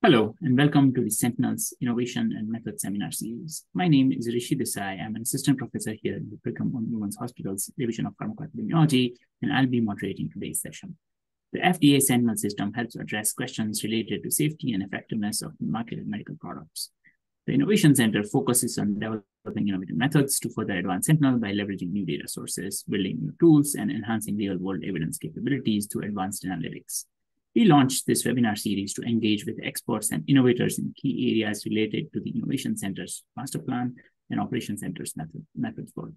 Hello, and welcome to the Sentinel's Innovation and Method Seminar Series. My name is Rishi Desai. I'm an assistant professor here in the Brigham and Women's Hospital's Division of Pharmacoepidemiology, and I'll be moderating today's session. The FDA Sentinel system helps address questions related to safety and effectiveness of marketed medical products. The Innovation Center focuses on developing innovative methods to further advance Sentinel by leveraging new data sources, building new tools, and enhancing real-world evidence capabilities through advanced analytics. We launched this webinar series to engage with experts and innovators in key areas related to the Innovation Center's master plan and Operations Center's methods work.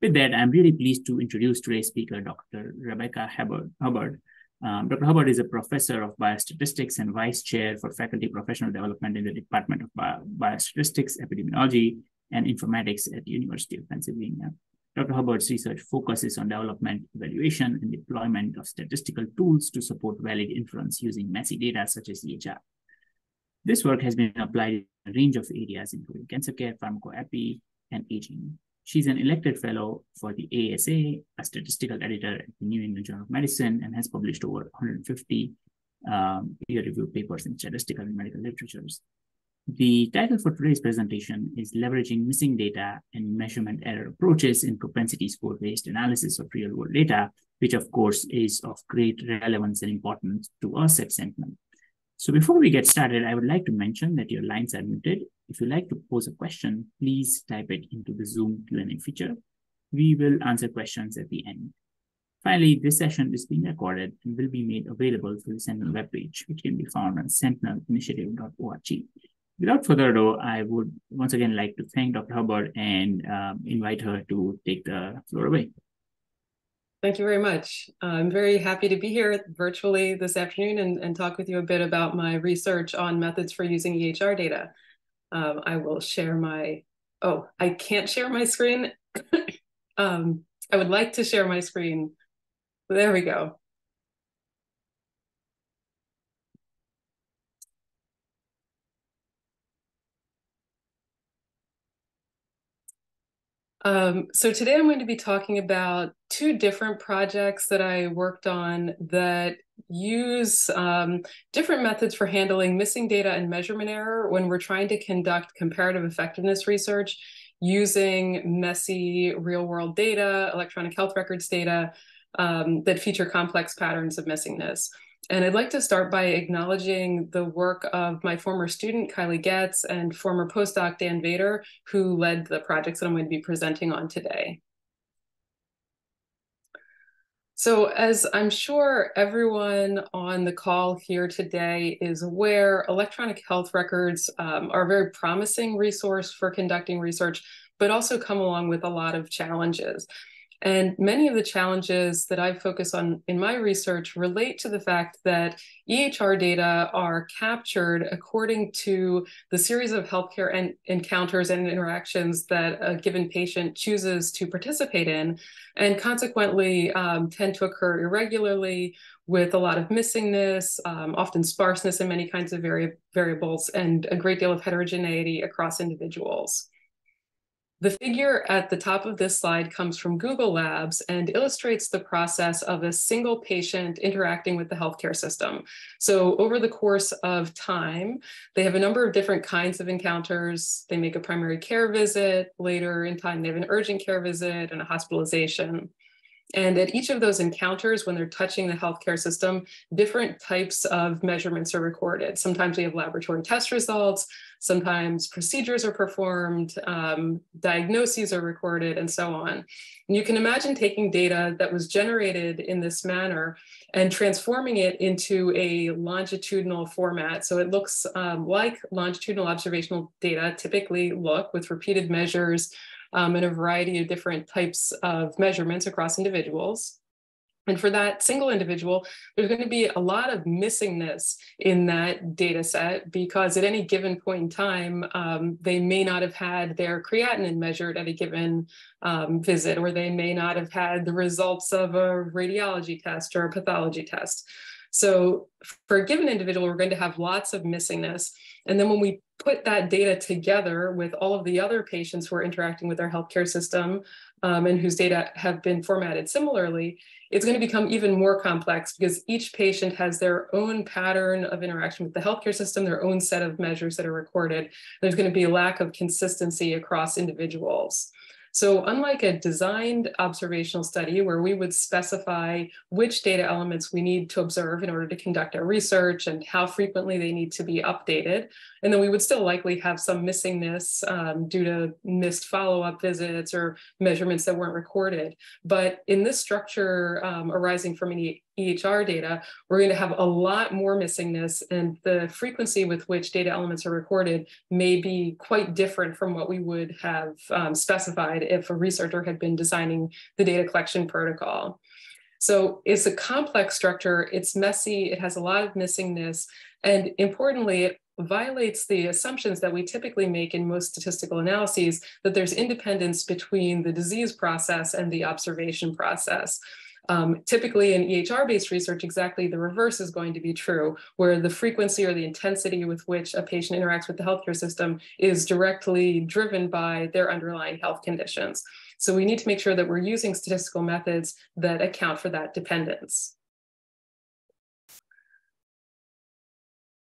With that, I'm really pleased to introduce today's speaker, Dr. Rebecca Hubbard. Dr. Hubbard is a professor of biostatistics and vice chair for faculty professional development in the Department of Biostatistics, Epidemiology, and Informatics at the University of Pennsylvania. Dr. Hubbard's research focuses on development, evaluation, and deployment of statistical tools to support valid inference using messy data such as EHR. This work has been applied in a range of areas, including cancer care, pharmacoepi, and aging. She's an elected fellow for the ASA, a statistical editor at the New England Journal of Medicine, and has published over 150 peer-reviewed papers in statistical and medical literatures. The title for today's presentation is Leveraging Missing Data and Measurement Error Approaches in Propensity Score-Based Analysis of Real-World Data, which of course is of great relevance and importance to us at Sentinel. So before we get started, I would like to mention that your lines are muted. If you'd like to pose a question, please type it into the Zoom Q&A feature. We will answer questions at the end. Finally, this session is being recorded and will be made available through the Sentinel webpage, which can be found on sentinelinitiative.org. Without further ado, I would once again like to thank Dr. Hubbard and invite her to take the floor away. Thank you very much. I'm very happy to be here virtually this afternoon and talk with you a bit about my research on methods for using EHR data. I will share my, I can't share my screen. I would like to share my screen. There we go. So today I'm going to be talking about two different projects that I worked on that use different methods for handling missing data and measurement error when we're trying to conduct comparative effectiveness research using messy real-world data, electronic health records data that feature complex patterns of missingness. And I'd like to start by acknowledging the work of my former student, Kylie Getz, and former postdoc, Dan Vader, who led the projects that I'm going to be presenting on today. So as I'm sure everyone on the call here today is aware, electronic health records are a very promising resource for conducting research, but also come along with a lot of challenges. And many of the challenges that I focus on in my research relate to the fact that EHR data are captured according to the series of healthcare encounters and interactions that a given patient chooses to participate in, and consequently tend to occur irregularly with a lot of missingness, often sparseness in many kinds of variables, and a great deal of heterogeneity across individuals. The figure at the top of this slide comes from Google Labs and illustrates the process of a single patient interacting with the healthcare system. So over the course of time, they have a number of different kinds of encounters. They make a primary care visit. Later in time, they have an urgent care visit and a hospitalization. And at each of those encounters, when they're touching the healthcare system, different types of measurements are recorded. Sometimes we have laboratory test results, sometimes procedures are performed, diagnoses are recorded, and so on. And you can imagine taking data that was generated in this manner and transforming it into a longitudinal format. So it looks like longitudinal observational data typically look, with repeated measures and a variety of different types of measurements across individuals. And for that single individual, there's going to be a lot of missingness in that data set because at any given point in time, they may not have had their creatinine measured at a given visit, or they may not have had the results of a radiology test or a pathology test. So for a given individual, we're going to have lots of missingness. And then when we put that data together with all of the other patients who are interacting with our healthcare system and whose data have been formatted similarly, it's going to become even more complex because each patient has their own pattern of interaction with the healthcare system, their own set of measures that are recorded. There's going to be a lack of consistency across individuals. So unlike a designed observational study where we would specify which data elements we need to observe in order to conduct our research and how frequently they need to be updated, and then we would still likely have some missingness due to missed follow-up visits or measurements that weren't recorded. But in this structure arising from any EHR data, we're going to have a lot more missingness, and the frequency with which data elements are recorded may be quite different from what we would have specified if a researcher had been designing the data collection protocol. So it's a complex structure, it's messy, it has a lot of missingness, and importantly, it violates the assumptions that we typically make in most statistical analyses that there's independence between the disease process and the observation process. Typically in EHR-based research, exactly the reverse is going to be true, where the frequency or the intensity with which a patient interacts with the healthcare system is directly driven by their underlying health conditions. So we need to make sure that we're using statistical methods that account for that dependence.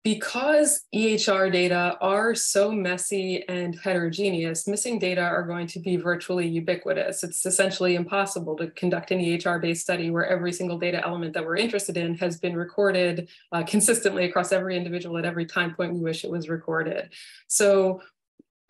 Because EHR data are so messy and heterogeneous, missing data are going to be virtually ubiquitous. It's essentially impossible to conduct an EHR-based study where every single data element that we're interested in has been recorded consistently across every individual at every time point we wish it was recorded. So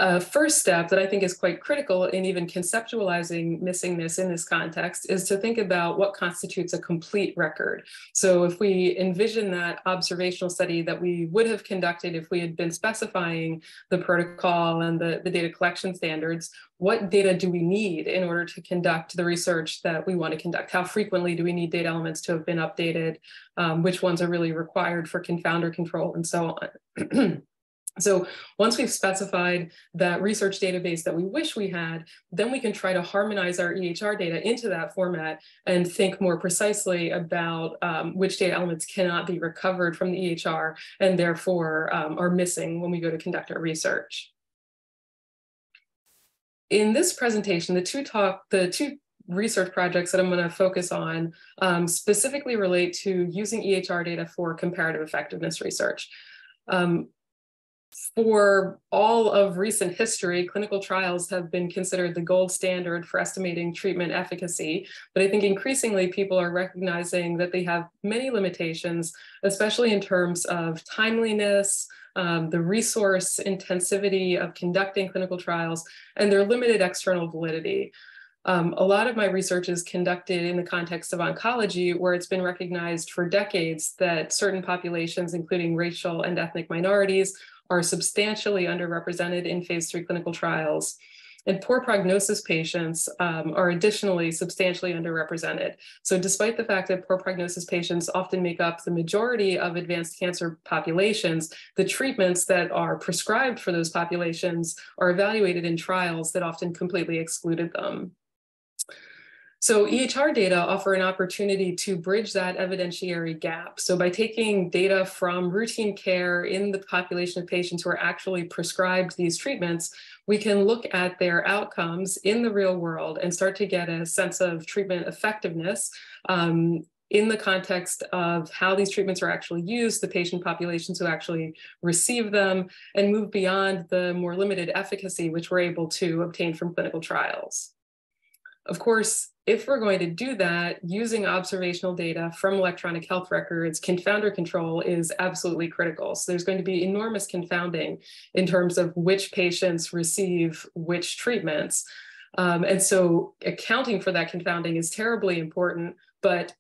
a first step that I think is quite critical in even conceptualizing missingness in this context is to think about what constitutes a complete record. So if we envision that observational study that we would have conducted if we had been specifying the protocol and the data collection standards, what data do we need in order to conduct the research that we want to conduct? How frequently do we need data elements to have been updated? Which ones are really required for confounder control and so on? So once we've specified that research database that we wish we had, then we can try to harmonize our EHR data into that format and think more precisely about which data elements cannot be recovered from the EHR and therefore are missing when we go to conduct our research. In this presentation, the two research projects that I'm going to focus on specifically relate to using EHR data for comparative effectiveness research. For all of recent history, clinical trials have been considered the gold standard for estimating treatment efficacy. But I think increasingly people are recognizing that they have many limitations, especially in terms of timeliness, the resource intensivity of conducting clinical trials, and their limited external validity. A lot of my research is conducted in the context of oncology, where it's been recognized for decades that certain populations, including racial and ethnic minorities, are substantially underrepresented in phase 3 clinical trials. And poor prognosis patients are additionally substantially underrepresented. So despite the fact that poor prognosis patients often make up the majority of advanced cancer populations, the treatments that are prescribed for those populations are evaluated in trials that often completely excluded them. So EHR data offer an opportunity to bridge that evidentiary gap. So by taking data from routine care in the population of patients who are actually prescribed these treatments, we can look at their outcomes in the real world and start to get a sense of treatment effectiveness in the context of how these treatments are actually used, the patient populations who actually receive them, and move beyond the more limited efficacy which we're able to obtain from clinical trials. Of course, if we're going to do that, using observational data from electronic health records, confounder control is absolutely critical. So there's going to be enormous confounding in terms of which patients receive which treatments. And so accounting for that confounding is terribly important, but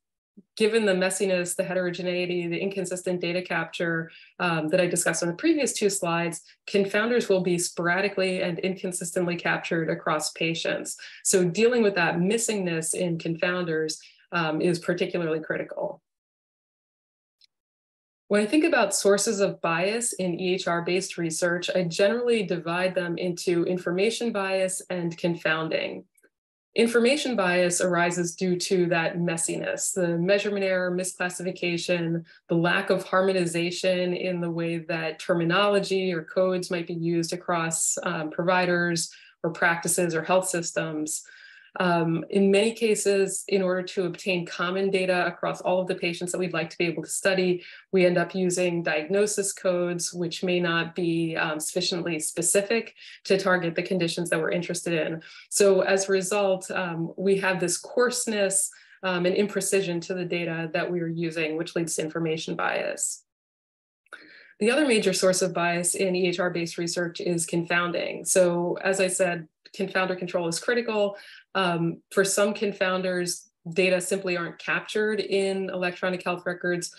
given the messiness, the heterogeneity, the inconsistent data capture that I discussed on the previous two slides, confounders will be sporadically and inconsistently captured across patients. So dealing with that missingness in confounders is particularly critical. When I think about sources of bias in EHR-based research, I generally divide them into information bias and confounding. Information bias arises due to that messiness, the measurement error, misclassification, the lack of harmonization in the way that terminology or codes might be used across providers or practices or health systems. In many cases, in order to obtain common data across all of the patients that we'd like to be able to study, we end up using diagnosis codes, which may not be sufficiently specific to target the conditions that we're interested in. So as a result, we have this coarseness and imprecision to the data that we are using, which leads to information bias. The other major source of bias in EHR-based research is confounding. So as I said, confounder control is critical. For some confounders, data simply aren't captured in electronic health records.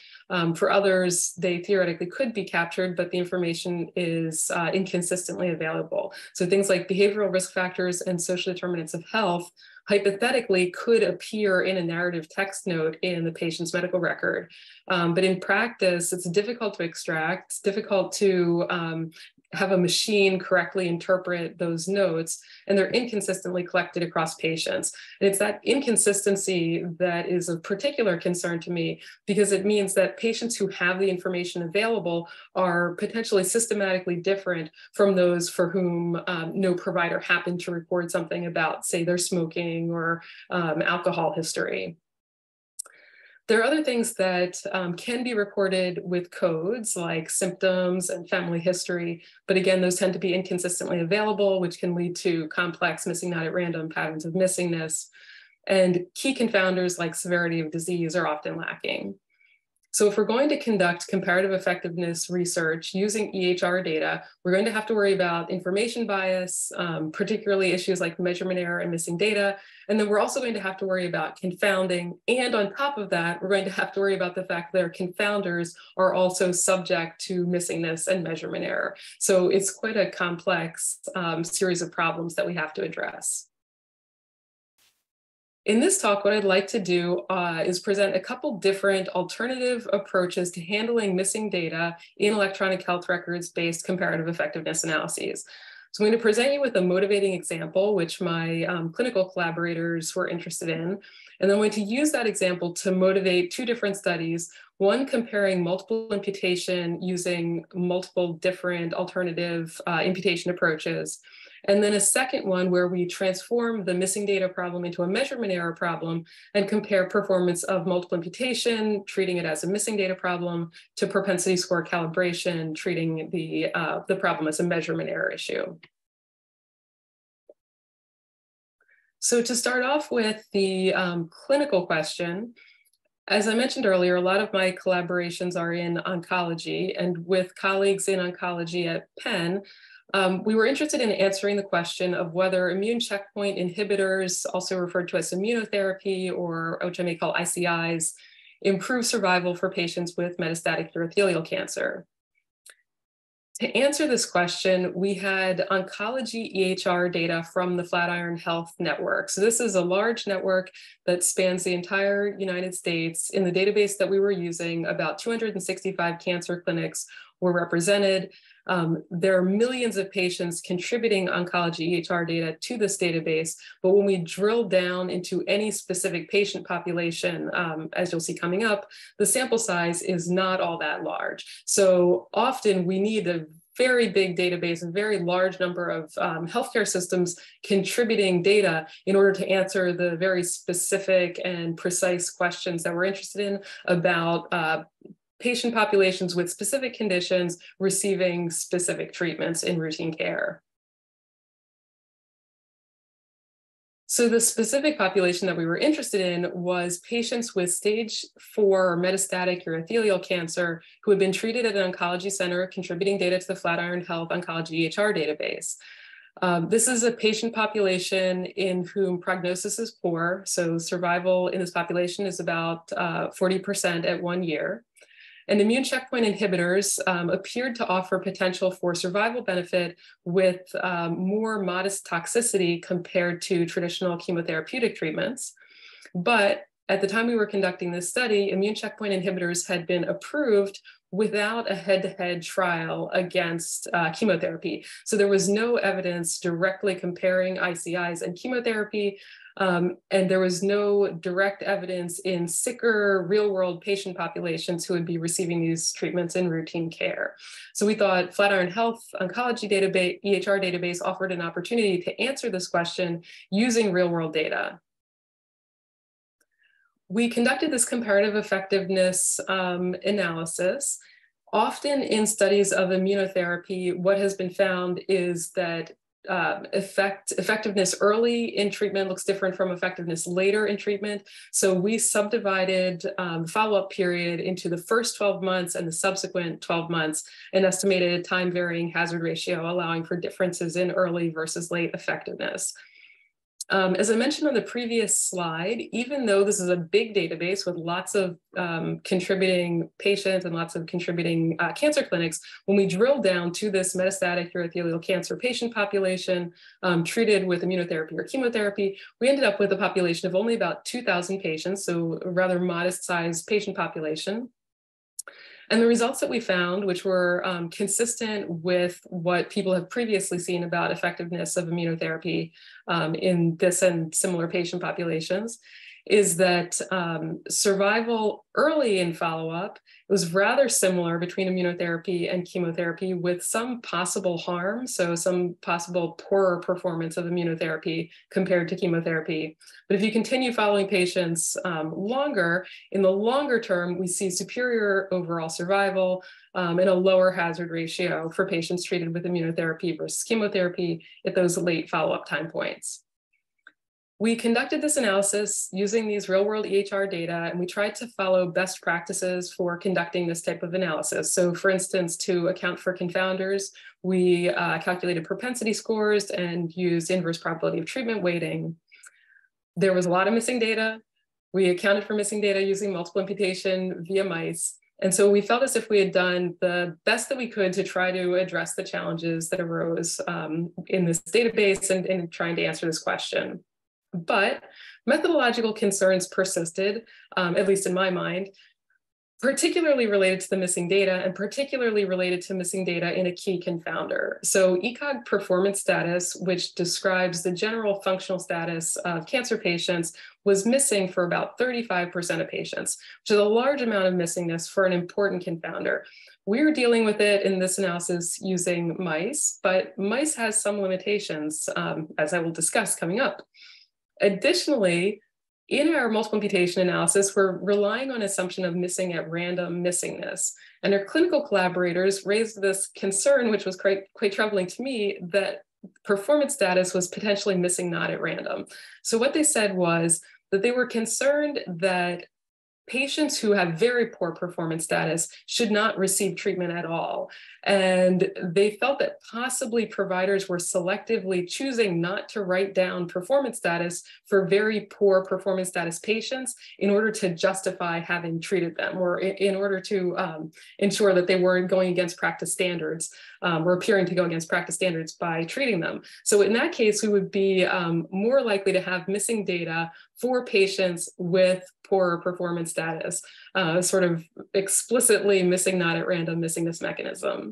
For others, they theoretically could be captured, but the information is inconsistently available. So things like behavioral risk factors and social determinants of health hypothetically could appear in a narrative text note in the patient's medical record. But in practice, it's difficult to extract, it's difficult to have a machine correctly interpret those notes, and they're inconsistently collected across patients. And it's that inconsistency that is of particular concern to me, because it means that patients who have the information available are potentially systematically different from those for whom no provider happened to record something about, say, their smoking or alcohol history. There are other things that can be recorded with codes like symptoms and family history, but again, those tend to be inconsistently available, which can lead to complex missing not at random patterns of missingness. And key confounders like severity of disease are often lacking. So if we're going to conduct comparative effectiveness research using EHR data, we're going to have to worry about information bias, particularly issues like measurement error and missing data. And then we're also going to have to worry about confounding. And on top of that, we're going to have to worry about the fact that our confounders are also subject to missingness and measurement error. So it's quite a complex series of problems that we have to address. In this talk, what I'd like to do is present a couple different alternative approaches to handling missing data in electronic health records-based comparative effectiveness analyses. So I'm going to present you with a motivating example, which my clinical collaborators were interested in. And then I'm going to use that example to motivate two different studies, one comparing multiple imputation using multiple different alternative imputation approaches, and then a second one where we transform the missing data problem into a measurement error problem and compare performance of multiple imputation, treating it as a missing data problem, to propensity score calibration, treating the problem as a measurement error issue. So to start off with the clinical question, as I mentioned earlier, a lot of my collaborations are in oncology, and with colleagues in oncology at Penn, we were interested in answering the question of whether immune checkpoint inhibitors, also referred to as immunotherapy, or which I may call ICIs, improve survival for patients with metastatic urothelial cancer. To answer this question, we had oncology EHR data from the Flatiron Health Network. So this is a large network that spans the entire United States. In the database that we were using, about 265 cancer clinics were represented. There are millions of patients contributing oncology EHR data to this database, but when we drill down into any specific patient population, as you'll see coming up, the sample size is not all that large. So often we need a very big database, a very large number of healthcare systems contributing data in order to answer the very specific and precise questions that we're interested in about patient populations with specific conditions receiving specific treatments in routine care. So the specific population that we were interested in was patients with stage 4 metastatic urothelial cancer who had been treated at an oncology center contributing data to the Flatiron Health Oncology EHR database. This is a patient population in whom prognosis is poor. So survival in this population is about 40% at 1 year. And immune checkpoint inhibitors appeared to offer potential for survival benefit with more modest toxicity compared to traditional chemotherapeutic treatments. But at the time we were conducting this study, immune checkpoint inhibitors had been approved without a head-to-head trial against chemotherapy. So there was no evidence directly comparing ICIs and chemotherapy. And there was no direct evidence in sicker real-world patient populations who would be receiving these treatments in routine care. So we thought Flatiron Health Oncology Database, EHR database, offered an opportunity to answer this question using real-world data. We conducted this comparative effectiveness analysis. Often in studies of immunotherapy, what has been found is that effectiveness early in treatment looks different from effectiveness later in treatment. So we subdivided follow-up period into the first 12 months and the subsequent 12 months, an estimated time varying hazard ratio, allowing for differences in early versus late effectiveness. As I mentioned on the previous slide, even though this is a big database with lots of contributing patients and lots of contributing cancer clinics, when we drill down to this metastatic urothelial cancer patient population treated with immunotherapy or chemotherapy, we ended up with a population of only about 2,000 patients, so a rather modest sized patient population. And the results that we found, which were consistent with what people have previously seen about effectiveness of immunotherapy in this and similar patient populations, is that survival early in follow-up was rather similar between immunotherapy and chemotherapy, with some possible harm, so some possible poorer performance of immunotherapy compared to chemotherapy. But if you continue following patients longer, in the longer term, we see superior overall survival and a lower hazard ratio for patients treated with immunotherapy versus chemotherapy at those late follow-up time points. We conducted this analysis using these real-world EHR data, and we tried to follow best practices for conducting this type of analysis. So for instance, to account for confounders, we calculated propensity scores and used inverse probability of treatment weighting. There was a lot of missing data. We accounted for missing data using multiple imputation via mice. And so we felt as if we had done the best that we could to try to address the challenges that arose in this database and in trying to answer this question. But methodological concerns persisted, at least in my mind, particularly related to the missing data and particularly related to missing data in a key confounder. So ECOG performance status, which describes the general functional status of cancer patients, was missing for about 35% of patients, which is a large amount of missingness for an important confounder. We're dealing with it in this analysis using mice, but mice has some limitations, as I will discuss coming up. Additionally, in our multiple imputation analysis, we're relying on assumption of missing at random missingness. And our clinical collaborators raised this concern, which was quite troubling to me, that performance status was potentially missing not at random. So what they said was that they were concerned that patients who have very poor performance status should not receive treatment at all. And they felt that possibly providers were selectively choosing not to write down performance status for very poor performance status patients in order to justify having treated them, or in order to ensure that they weren't going against practice standards or appearing to go against practice standards by treating them. So in that case, we would be more likely to have missing data for patients with poorer performance status, sort of explicitly missing not at random missingness mechanism.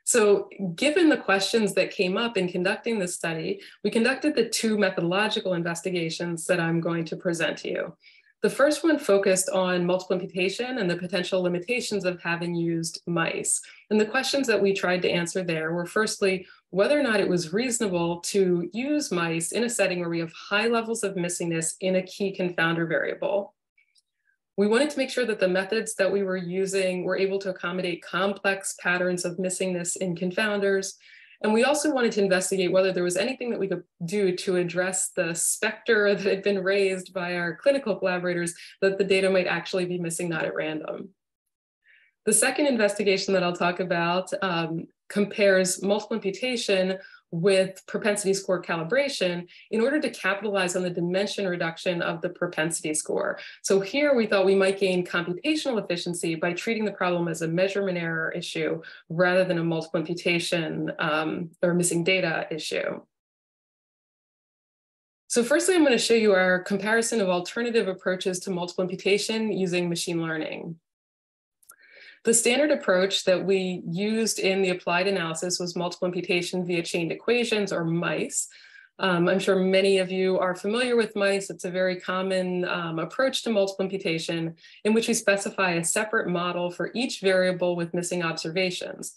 So given the questions that came up in conducting this study, we conducted the two methodological investigations that I'm going to present to you. The first one focused on multiple imputation and the potential limitations of having used mice. And the questions that we tried to answer there were, firstly, whether or not it was reasonable to use mice in a setting where we have high levels of missingness in a key confounder variable. We wanted to make sure that the methods that we were using were able to accommodate complex patterns of missingness in confounders. And we also wanted to investigate whether there was anything that we could do to address the specter that had been raised by our clinical collaborators that the data might actually be missing not at random. The second investigation that I'll talk about compares multiple imputation with propensity score calibration in order to capitalize on the dimension reduction of the propensity score. So here we thought we might gain computational efficiency by treating the problem as a measurement error issue rather than a multiple imputation or missing data issue. So firstly, I'm going to show you our comparison of alternative approaches to multiple imputation using machine learning. The standard approach that we used in the applied analysis was multiple imputation via chained equations, or MICE. I'm sure many of you are familiar with mice. It's a very common approach to multiple imputation in which we specify a separate model for each variable with missing observations.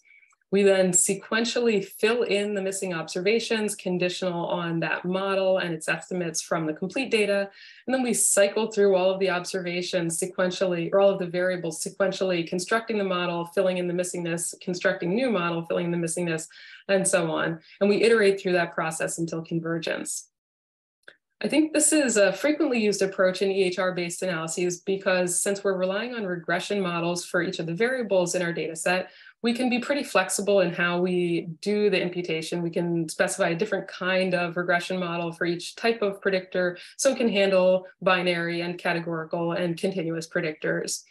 We then sequentially fill in the missing observations conditional on that model and its estimates from the complete data. And then we cycle through all of the observations sequentially, or all of the variables sequentially, constructing the model, filling in the missingness, constructing new model, filling in the missingness, and so on. And we iterate through that process until convergence. I think this is a frequently used approach in EHR-based analyses because since we're relying on regression models for each of the variables in our data set, we can be pretty flexible in how we do the imputation. We can specify a different kind of regression model for each type of predictor, so it can handle binary and categorical and continuous predictors.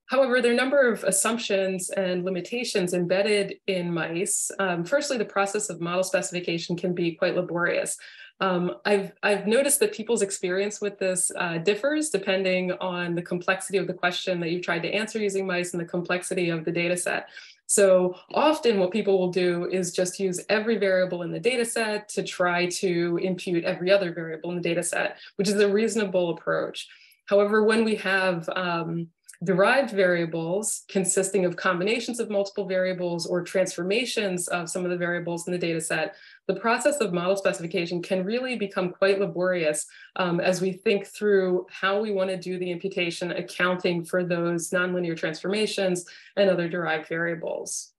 However, there are a number of assumptions and limitations embedded in mice. Firstly, the process of model specification can be quite laborious. I've noticed that people's experience with this differs depending on the complexity of the question that you've tried to answer using mice and the complexity of the data set. So often what people will do is just use every variable in the data set to try to impute every other variable in the data set, which is a reasonable approach. However, when we have derived variables consisting of combinations of multiple variables or transformations of some of the variables in the data set, the process of model specification can really become quite laborious as we think through how we want to do the imputation, accounting for those nonlinear transformations and other derived variables.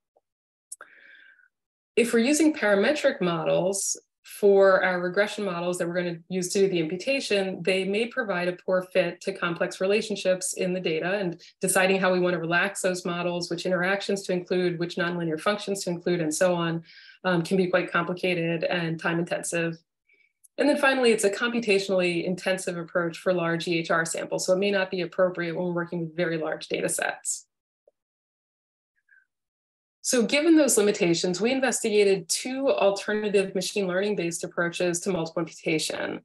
If we're using parametric models for our regression models that we're going to use to do the imputation, they may provide a poor fit to complex relationships in the data, and deciding how we want to relax those models, which interactions to include, which nonlinear functions to include, and so on, can be quite complicated and time intensive. And then finally, it's a computationally intensive approach for large EHR samples, so it may not be appropriate when we're working with very large data sets. So given those limitations, we investigated two alternative machine learning-based approaches to multiple imputation.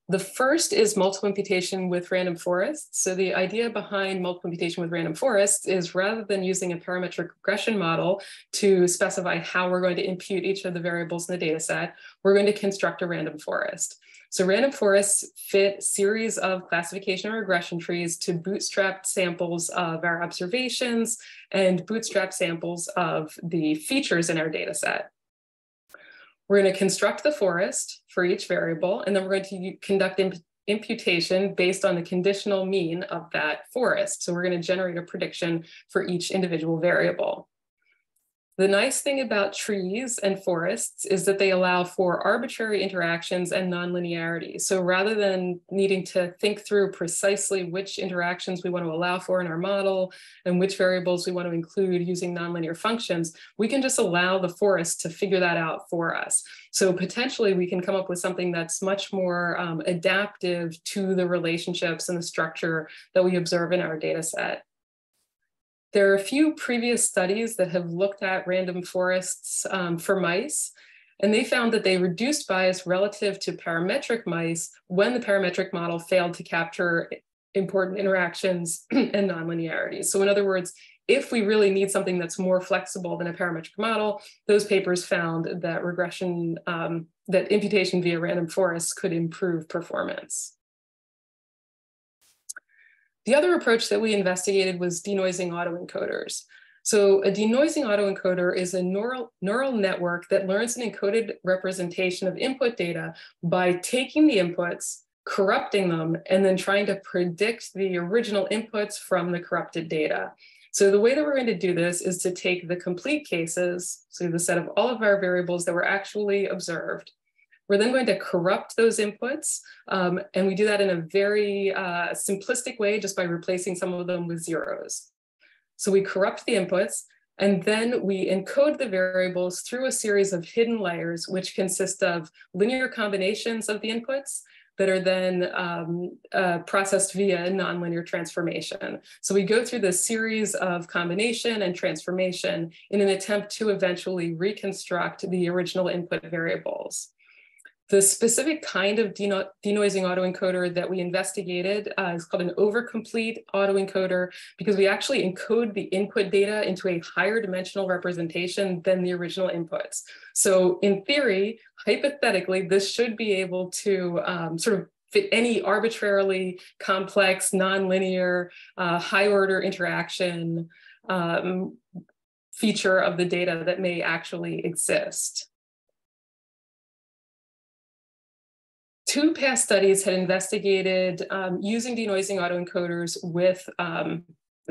The first is multiple imputation with random forests. So the idea behind multiple imputation with random forests is rather than using a parametric regression model to specify how we're going to impute each of the variables in the data set, we're going to construct a random forest. So random forests fit series of classification and regression trees to bootstrap samples of our observations and bootstrap samples of the features in our data set. We're going to construct the forest for each variable, and then we're going to conduct imputation based on the conditional mean of that forest. So we're going to generate a prediction for each individual variable. The nice thing about trees and forests is that they allow for arbitrary interactions and nonlinearity. So rather than needing to think through precisely which interactions we want to allow for in our model and which variables we want to include using nonlinear functions, we can just allow the forest to figure that out for us. So potentially we can come up with something that's much more adaptive to the relationships and the structure that we observe in our data set. There are a few previous studies that have looked at random forests for mice, and they found that they reduced bias relative to parametric mice when the parametric model failed to capture important interactions and nonlinearities. So in other words, if we really need something that's more flexible than a parametric model, those papers found that regression, that imputation via random forests could improve performance. The other approach that we investigated was denoising autoencoders. So a denoising autoencoder is a neural network that learns an encoded representation of input data by taking the inputs, corrupting them, and then trying to predict the original inputs from the corrupted data. So the way that we're going to do this is to take the complete cases, so the set of all of our variables that were actually observed. We're then going to corrupt those inputs, and we do that in a very simplistic way just by replacing some of them with zeros. So we corrupt the inputs, and then we encode the variables through a series of hidden layers, which consist of linear combinations of the inputs that are then processed via nonlinear transformation. So we go through this series of combination and transformation in an attempt to eventually reconstruct the original input variables. The specific kind of denoising autoencoder that we investigated is called an overcomplete autoencoder, because we actually encode the input data into a higher dimensional representation than the original inputs. So in theory, hypothetically, this should be able to sort of fit any arbitrarily complex, nonlinear, high-order interaction feature of the data that may actually exist. Two past studies had investigated using denoising autoencoders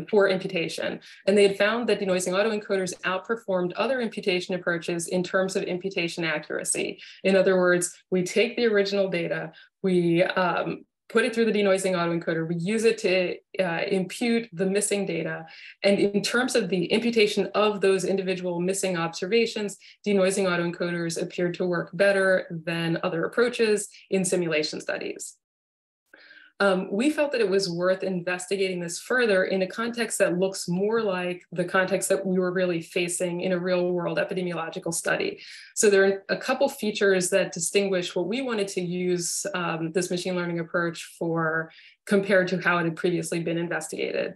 for imputation, and they had found that denoising autoencoders outperformed other imputation approaches in terms of imputation accuracy. In other words, we take the original data, we put it through the denoising autoencoder, we use it to impute the missing data. And in terms of the imputation of those individual missing observations, denoising autoencoders appeared to work better than other approaches in simulation studies. We felt that it was worth investigating this further in a context that looks more like the context that we were really facing in a real world epidemiological study. So there are a couple features that distinguish what we wanted to use this machine learning approach for compared to how it had previously been investigated.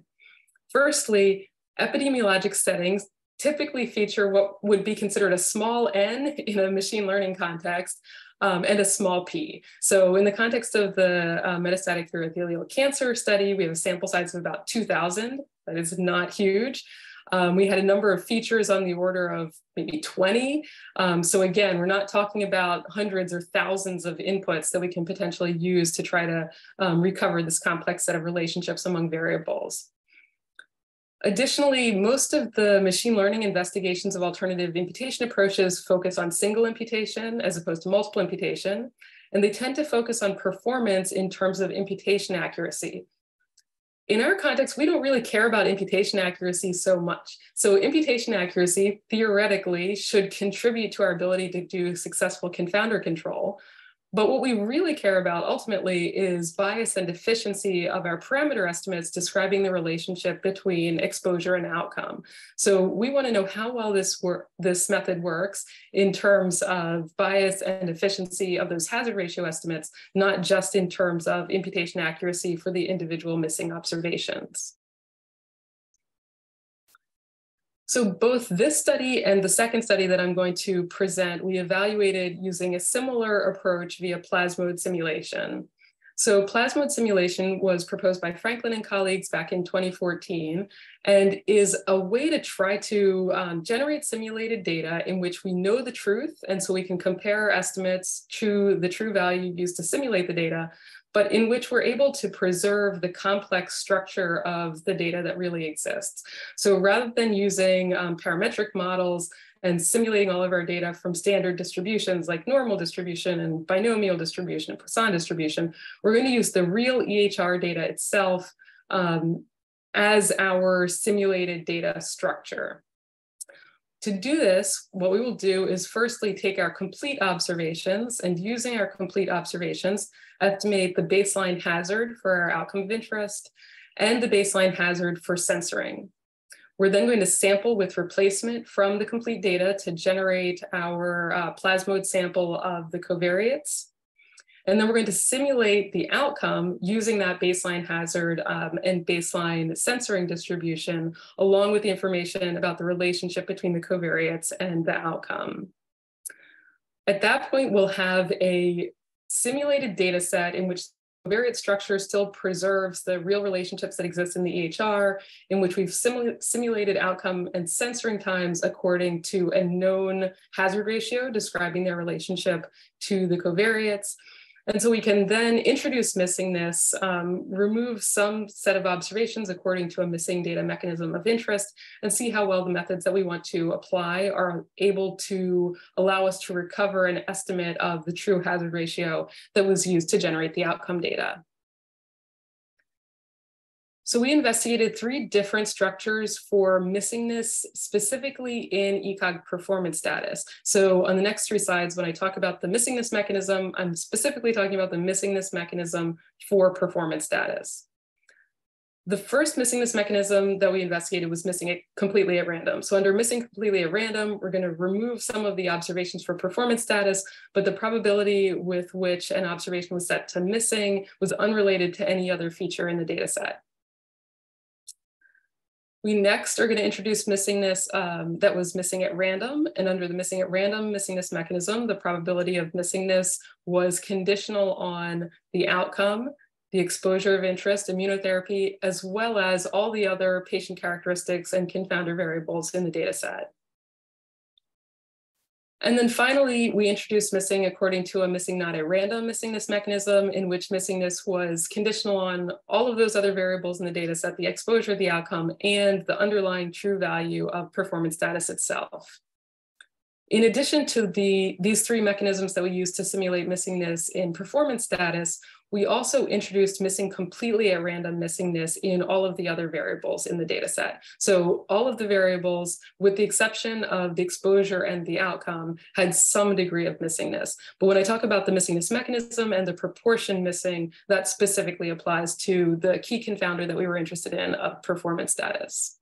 Firstly, epidemiologic settings typically feature what would be considered a small n in a machine learning context, and a small p. So in the context of the metastatic urothelial cancer study, we have a sample size of about 2,000. That is not huge. We had a number of features on the order of maybe 20. So again, we're not talking about hundreds or thousands of inputs that we can potentially use to try to recover this complex set of relationships among variables. Additionally, most of the machine learning investigations of alternative imputation approaches focus on single imputation as opposed to multiple imputation, and they tend to focus on performance in terms of imputation accuracy. In our context, we don't really care about imputation accuracy so much. So imputation accuracy theoretically should contribute to our ability to do successful confounder control. But what we really care about ultimately is bias and efficiency of our parameter estimates describing the relationship between exposure and outcome. So we want to know how well this method works in terms of bias and efficiency of those hazard ratio estimates, not just in terms of imputation accuracy for the individual missing observations. So both this study and the second study that I'm going to present, we evaluated using a similar approach via Plasmode simulation. So Plasmode simulation was proposed by Franklin and colleagues back in 2014 and is a way to try to generate simulated data in which we know the truth, and so we can compare our estimates to the true value used to simulate the data, but in which we're able to preserve the complex structure of the data that really exists. So rather than using parametric models and simulating all of our data from standard distributions like normal distribution and binomial distribution and Poisson distribution, we're going to use the real EHR data itself as our simulated data structure. To do this, what we will do is firstly take our complete observations, and using our complete observations, estimate the baseline hazard for our outcome of interest and the baseline hazard for censoring. We're then going to sample with replacement from the complete data to generate our Plasmode sample of the covariates. And then we're going to simulate the outcome using that baseline hazard and baseline censoring distribution, along with the information about the relationship between the covariates and the outcome. At that point, we'll have a simulated data set in which the covariate structure still preserves the real relationships that exist in the EHR, in which we've simulated outcome and censoring times according to a known hazard ratio describing their relationship to the covariates. And so we can then introduce missingness, remove some set of observations according to a missing data mechanism of interest, and see how well the methods that we want to apply are able to allow us to recover an estimate of the true hazard ratio that was used to generate the outcome data. So we investigated 3 different structures for missingness, specifically in ECOG performance status. So on the next 3 slides, when I talk about the missingness mechanism, I'm specifically talking about the missingness mechanism for performance status. The first missingness mechanism that we investigated was missing it completely at random. So under missing completely at random, we're going to remove some of the observations for performance status, but the probability with which an observation was set to missing was unrelated to any other feature in the data set. We next are going to introduce missingness that was missing at random. And under the missing at random missingness mechanism, the probability of missingness was conditional on the outcome, the exposure of interest, immunotherapy, as well as all the other patient characteristics and confounder variables in the data set. And then finally, we introduced missing according to a missing not at random missingness mechanism, in which missingness was conditional on all of those other variables in the data set, the exposure, the outcome, and the underlying true value of performance status itself. In addition to these three mechanisms that we use to simulate missingness in performance status, we also introduced missing completely at random missingness in all of the other variables in the data set. So all of the variables, with the exception of the exposure and the outcome, had some degree of missingness. But when I talk about the missingness mechanism and the proportion missing, that specifically applies to the key confounder that we were interested in of performance status.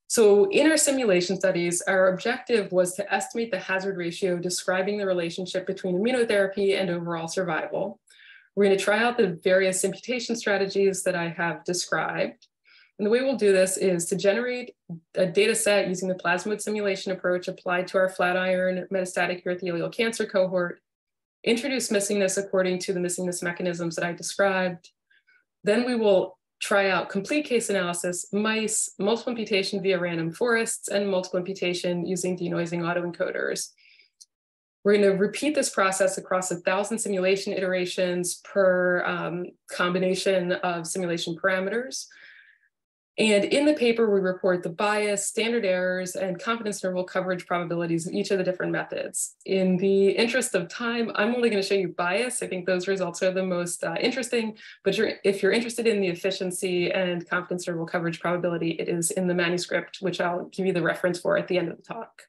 So in our simulation studies, our objective was to estimate the hazard ratio describing the relationship between immunotherapy and overall survival. We're going to try out the various imputation strategies that I have described. And the way we'll do this is to generate a data set using the Plasmode simulation approach applied to our Flatiron metastatic urothelial cancer cohort, introduce missingness according to the missingness mechanisms that I described. Then we will try out complete case analysis, mice, multiple imputation via random forests, and multiple imputation using denoising autoencoders. We're going to repeat this process across 1,000 simulation iterations per combination of simulation parameters. And in the paper, we report the bias, standard errors, and confidence interval coverage probabilities of each of the different methods. In the interest of time, I'm only going to show you bias. I think those results are the most interesting, but if you're interested in the efficiency and confidence interval coverage probability, it is in the manuscript, which I'll give you the reference for at the end of the talk.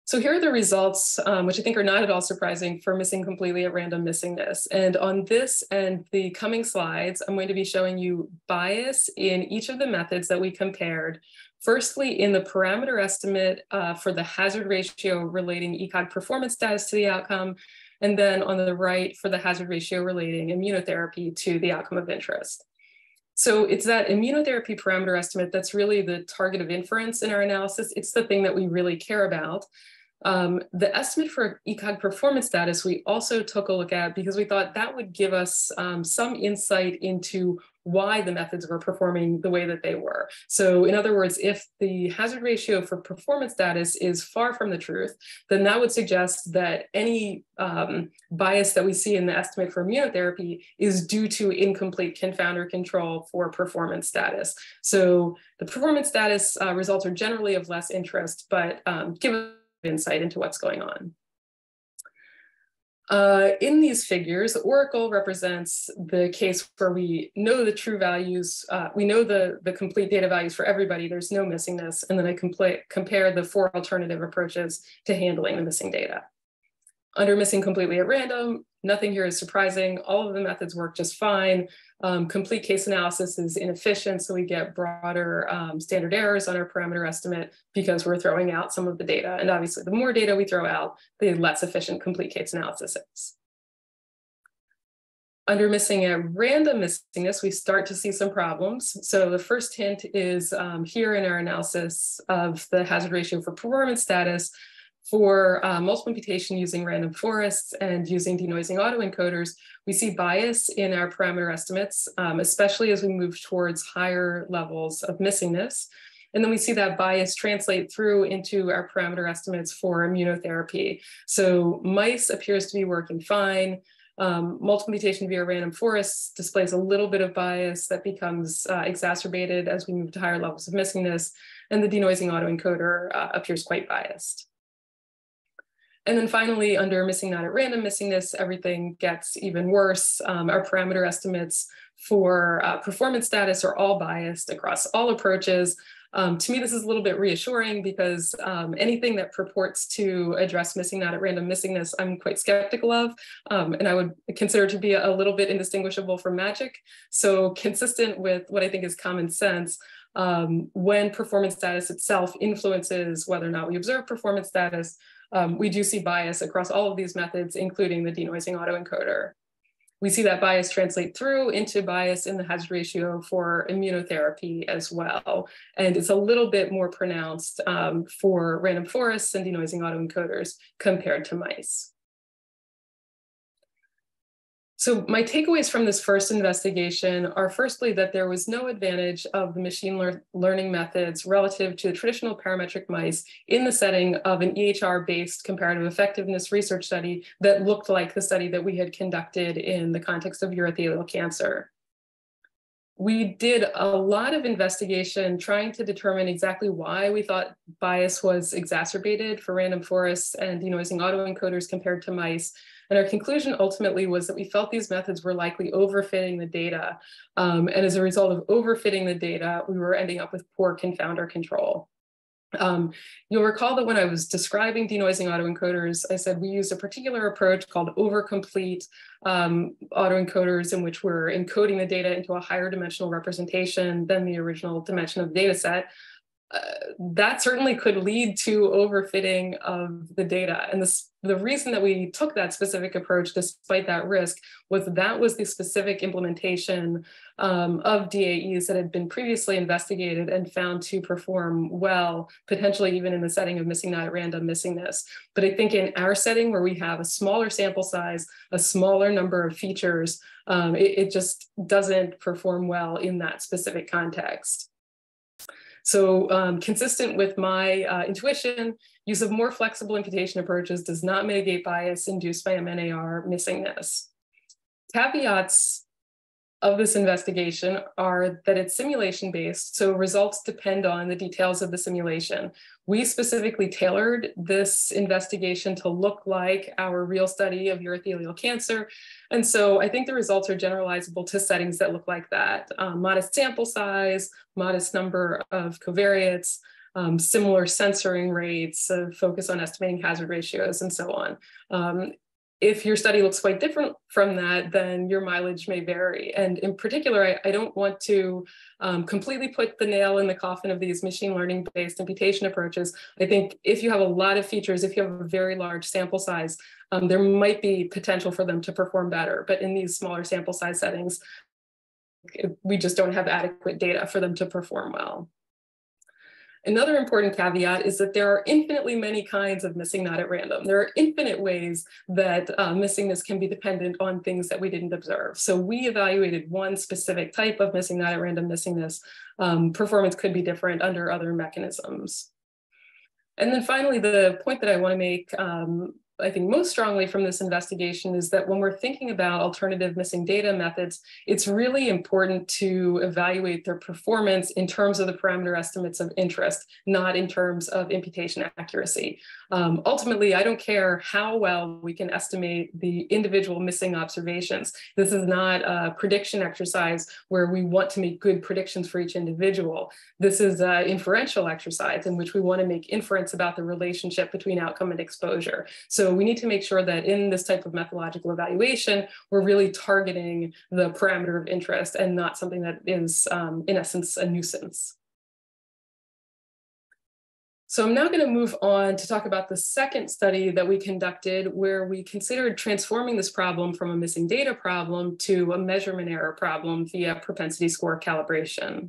So here are the results, which I think are not at all surprising for missing completely at random missingness. And on this and the coming slides, I'm going to be showing you bias in each of the methods that we compared. Firstly, in the parameter estimate for the hazard ratio relating ECOG performance status to the outcome, and then on the right for the hazard ratio relating immunotherapy to the outcome of interest. So it's that immunotherapy parameter estimate that's really the target of inference in our analysis. It's the thing that we really care about. The estimate for ECOG performance status, we also took a look at because we thought that would give us some insight into why the methods were performing the way that they were. So in other words, if the hazard ratio for performance status is far from the truth, then that would suggest that any bias that we see in the estimate for immunotherapy is due to incomplete confounder control for performance status. So the performance status results are generally of less interest, but give us insight into what's going on. In these figures, the oracle represents the case where we know the true values, we know the complete data values for everybody, there's no missingness, and then I compare the 4 alternative approaches to handling the missing data. Under missing completely at random, nothing here is surprising. All of the methods work just fine. Complete case analysis is inefficient, so we get broader standard errors on our parameter estimate because we're throwing out some of the data. And obviously, the more data we throw out, the less efficient complete case analysis is. Under missing at random missingness, we start to see some problems. So the first hint is here in our analysis of the hazard ratio for performance status. For multiple imputation using random forests and using denoising autoencoders, we see bias in our parameter estimates, especially as we move towards higher levels of missingness. And then we see that bias translate through into our parameter estimates for immunotherapy. So mice appears to be working fine. Multiple imputation via random forests displays a little bit of bias that becomes exacerbated as we move to higher levels of missingness. And the denoising autoencoder appears quite biased. And then finally, under missing not at random missingness, everything gets even worse. Our parameter estimates for performance status are all biased across all approaches. To me, this is a little bit reassuring because anything that purports to address missing not at random missingness, I'm quite skeptical of, and I would consider to be a little bit indistinguishable from magic. So consistent with what I think is common sense, when performance status itself influences whether or not we observe performance status, we do see bias across all of these methods, including the denoising autoencoder. We see that bias translate through into bias in the hazard ratio for immunotherapy as well. And it's a little bit more pronounced for random forests and denoising autoencoders compared to mice. So my takeaways from this first investigation are firstly that there was no advantage of the machine learning methods relative to the traditional parametric mice in the setting of an EHR-based comparative effectiveness research study that looked like the study that we had conducted in the context of urothelial cancer. We did a lot of investigation trying to determine exactly why we thought bias was exacerbated for random forests and denoising autoencoders compared to mice. And our conclusion ultimately was that we felt these methods were likely overfitting the data. And as a result of overfitting the data, we were ending up with poor confounder control. You'll recall that when I was describing denoising autoencoders, I said we used a particular approach called overcomplete autoencoders, in which we're encoding the data into a higher dimensional representation than the original dimension of the data set. That certainly could lead to overfitting of the data. And the reason that we took that specific approach, despite that risk, was that was the specific implementation of DAEs that had been previously investigated and found to perform well, potentially even in the setting of missing not at random missingness. But I think in our setting, where we have a smaller sample size, a smaller number of features, it just doesn't perform well in that specific context. So consistent with my intuition, use of more flexible imputation approaches does not mitigate bias induced by MNAR missingness. Caveats of this investigation are that it's simulation-based, so results depend on the details of the simulation. We specifically tailored this investigation to look like our real study of urothelial cancer. And so I think the results are generalizable to settings that look like that. Modest sample size, modest number of covariates, similar censoring rates, focus on estimating hazard ratios, and so on. If your study looks quite different from that, then your mileage may vary. And in particular, I don't want to completely put the nail in the coffin of these machine learning-based imputation approaches. I think if you have a lot of features, if you have a very large sample size, there might be potential for them to perform better. But in these smaller sample size settings, we just don't have adequate data for them to perform well. Another important caveat is that there are infinitely many kinds of missing not at random. There are infinite ways that missingness can be dependent on things that we didn't observe. So we evaluated one specific type of missing not at random missingness. Performance could be different under other mechanisms. And then finally, the point that I want to make, I think most strongly from this investigation, is that when we're thinking about alternative missing data methods, it's really important to evaluate their performance in terms of the parameter estimates of interest, not in terms of imputation accuracy. Ultimately, I don't care how well we can estimate the individual missing observations. This is not a prediction exercise where we want to make good predictions for each individual. This is an inferential exercise in which we want to make inference about the relationship between outcome and exposure. So we need to make sure that in this type of methodological evaluation, we're really targeting the parameter of interest and not something that is, in essence, a nuisance. So I'm now going to move on to talk about the second study that we conducted, where we considered transforming this problem from a missing data problem to a measurement error problem via propensity score calibration.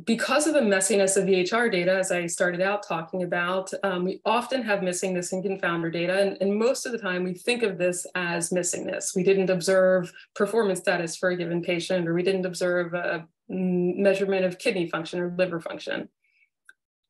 Because of the messiness of EHR data, as I started out talking about, we often have missingness in confounder data, and most of the time we think of this as missingness. We didn't observe performance status for a given patient, or we didn't observe a measurement of kidney function or liver function.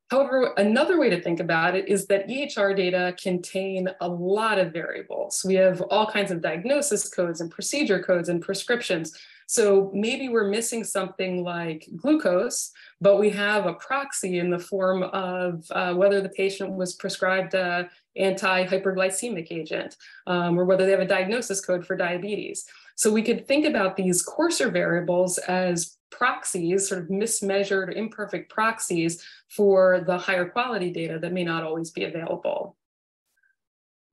However, another way to think about it is that EHR data contain a lot of variables. We have all kinds of diagnosis codes and procedure codes and prescriptions. So maybe we're missing something like glucose, but we have a proxy in the form of whether the patient was prescribed an anti-hyperglycemic agent, or whether they have a diagnosis code for diabetes. So we could think about these coarser variables as proxies, sort of mismeasured or imperfect proxies for the higher quality data that may not always be available.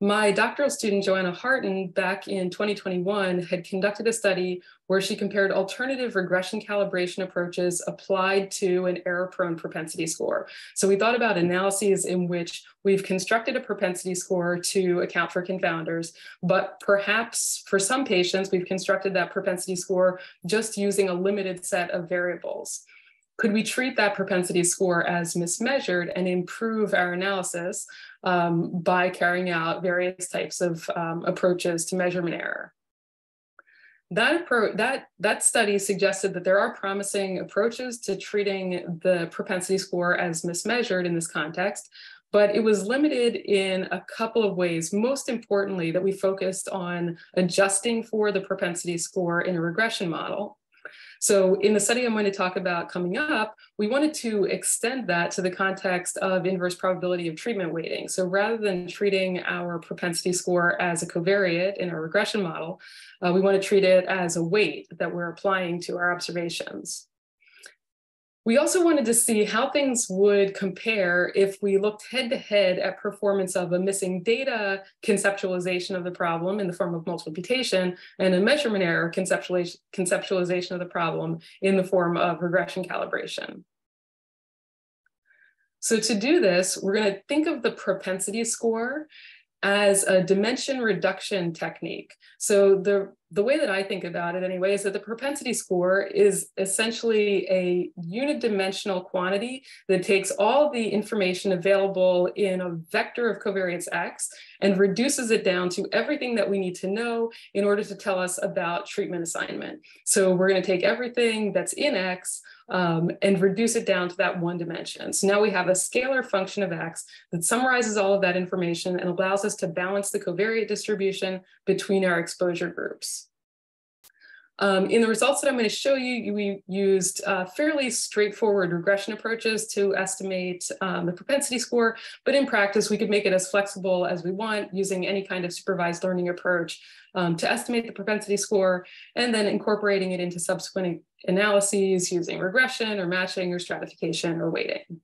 My doctoral student, Joanna Harton, back in 2021, had conducted a study where she compared alternative regression calibration approaches applied to an error-prone propensity score. So we thought about analyses in which we've constructed a propensity score to account for confounders, but perhaps for some patients, we've constructed that propensity score just using a limited set of variables. Could we treat that propensity score as mismeasured and improve our analysis by carrying out various types of approaches to measurement error? That study suggested that there are promising approaches to treating the propensity score as mismeasured in this context, but it was limited in a couple of ways. Most importantly, that we focused on adjusting for the propensity score in a regression model. So in the study I'm going to talk about coming up, we wanted to extend that to the context of inverse probability of treatment weighting. So rather than treating our propensity score as a covariate in our regression model, we want to treat it as a weight that we're applying to our observations. We also wanted to see how things would compare if we looked head-to-head at performance of a missing data conceptualization of the problem in the form of multiple imputation and a measurement error conceptualization of the problem in the form of regression calibration. So to do this, we're going to think of the propensity score as a dimension reduction technique. So the way that I think about it anyway is that the propensity score is essentially a unidimensional quantity that takes all the information available in a vector of covariance X and reduces it down to everything that we need to know in order to tell us about treatment assignment. So we're going to take everything that's in X and reduce it down to that one dimension. So now we have a scalar function of X that summarizes all of that information and allows us to balance the covariate distribution between our exposure groups. In the results that I'm going to show you, we used fairly straightforward regression approaches to estimate the propensity score, but in practice, we could make it as flexible as we want using any kind of supervised learning approach to estimate the propensity score, and then incorporating it into subsequent analyses using regression or matching or stratification or weighting.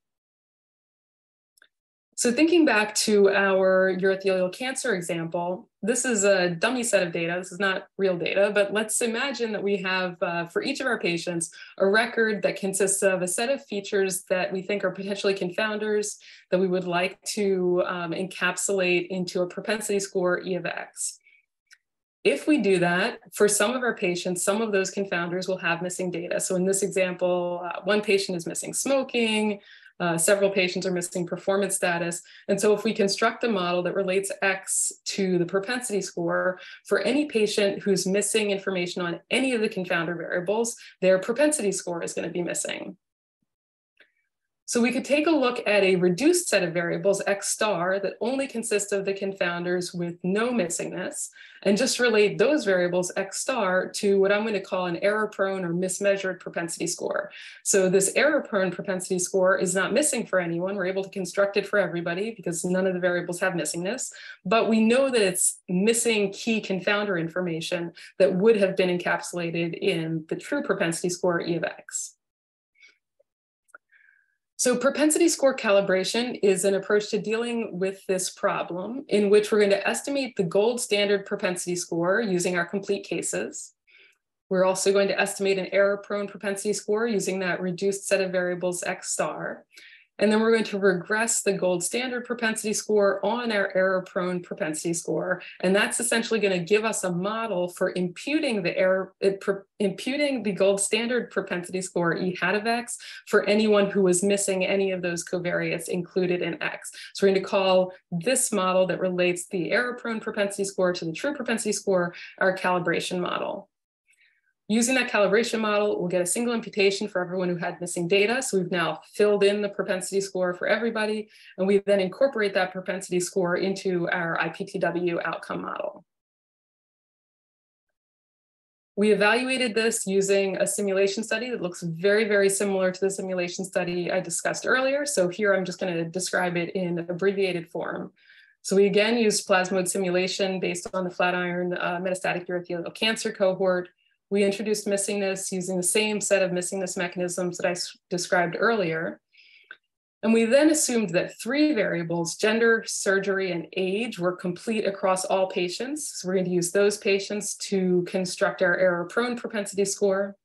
So thinking back to our urothelial cancer example, this is a dummy set of data. This is not real data, but let's imagine that we have, for each of our patients, a record that consists of a set of features that we think are potentially confounders that we would like to encapsulate into a propensity score E of X. If we do that, for some of our patients, some of those confounders will have missing data. So in this example, one patient is missing smoking, several patients are missing performance status. And so if we construct a model that relates X to the propensity score, for any patient who's missing information on any of the confounder variables, their propensity score is going to be missing. So we could take a look at a reduced set of variables, X star, that only consist of the confounders with no missingness, and just relate those variables, X star, to what I'm going to call an error-prone or mismeasured propensity score. So this error-prone propensity score is not missing for anyone. We're able to construct it for everybody because none of the variables have missingness, but we know that it's missing key confounder information that would have been encapsulated in the true propensity score E of X. So propensity score calibration is an approach to dealing with this problem in which we're going to estimate the gold standard propensity score using our complete cases. We're also going to estimate an error-prone propensity score using that reduced set of variables X star. And then we're going to regress the gold standard propensity score on our error-prone propensity score. And that's essentially going to give us a model for imputing the gold standard propensity score E hat of X for anyone who was missing any of those covariates included in X. So we're going to call this model that relates the error-prone propensity score to the true propensity score our calibration model. Using that calibration model, we'll get a single imputation for everyone who had missing data. So we've now filled in the propensity score for everybody, and we then incorporate that propensity score into our IPTW outcome model. We evaluated this using a simulation study that looks very, very similar to the simulation study I discussed earlier. So here I'm just going to describe it in abbreviated form. So we again used Plasmode simulation based on the Flatiron metastatic urothelial cancer cohort. We introduced missingness using the same set of missingness mechanisms that I described earlier. And we then assumed that 3 variables, gender, surgery, and age, were complete across all patients. So we're going to use those patients to construct our error-prone propensity score.